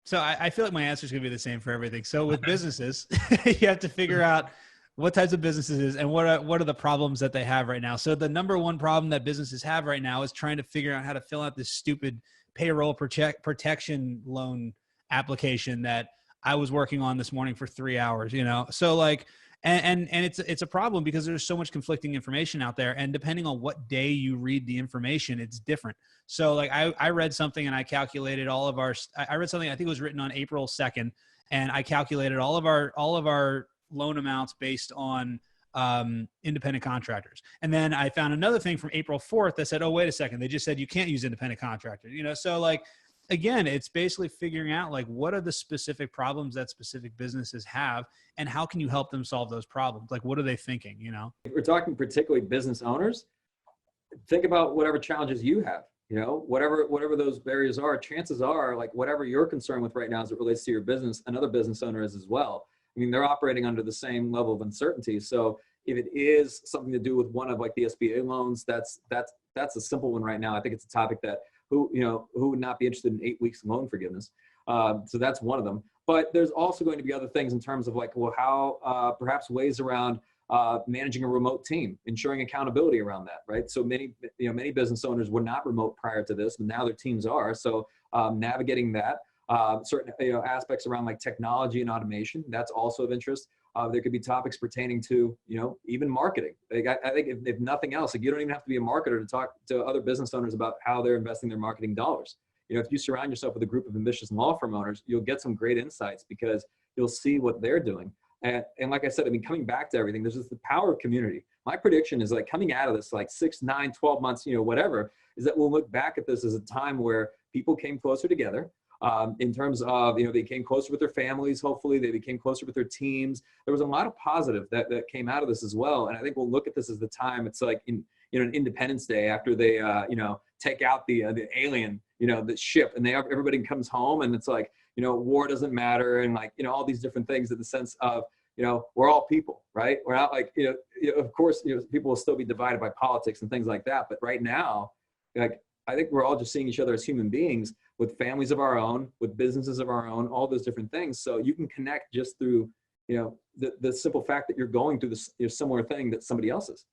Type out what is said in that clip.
So I feel like my answer is going to be the same for everything. So with businesses, you have to figure out what types of businesses is and what are the problems that they have right now. So the number one problem that businesses have right now is trying to figure out how to fill out this stupid payroll protection loan application that I was working on this morning for 3 hours, you know? So like, and it's a problem because there's so much conflicting information out there. And depending on what day you read the information, it's different. So like I read something and I calculated I read something, I think it was written on April 2nd, and I calculated all of our loan amounts based on independent contractors. And then I found another thing from April 4th that said, oh, wait a second. They just said you can't use independent contractors, you know? So like, again, it's basically figuring out like what are the specific problems that specific businesses have and how can you help them solve those problems? Like, what are they thinking, you know? If we're talking particularly business owners, think about whatever challenges you have, you know, whatever those barriers are, chances are like whatever you're concerned with right now as it relates to your business, another business owner is as well. I mean, they're operating under the same level of uncertainty. So if it is something to do with one of like the SBA loans, that's a simple one right now. I think it's a topic that who would not be interested in 8 weeks loan forgiveness. So that's one of them. But there's also going to be other things in terms of like, well, how perhaps ways around managing a remote team, ensuring accountability around that, right? So many business owners were not remote prior to this, but now their teams are. So navigating that, certain aspects around like technology and automation, that's also of interest. There could be topics pertaining to, even marketing. Like I think if nothing else, like you don't even have to be a marketer to talk to other business owners about how they're investing their marketing dollars. If you surround yourself with a group of ambitious law firm owners, you'll get some great insights because you'll see what they're doing. And like I said, I mean, coming back to everything, there's just the power of community. My prediction is like coming out of this, like 6, 9, 12 months, whatever, is that we'll look back at this as a time where people came closer together. In terms of, they came closer with their families. Hopefully they became closer with their teams. There was a lot of positive that came out of this as well. And I think we'll look at this as the time it's like in, an Independence Day after they, take out the alien, the ship, and everybody comes home and it's like, war doesn't matter. And like, all these different things in the sense of, we're all people, right? We're not like, of course, people will still be divided by politics and things like that. But right now, like, I think we're all just seeing each other as human beings with families of our own, with businesses of our own, all those different things. So you can connect just through, the simple fact that you're going through this similar thing that somebody else is.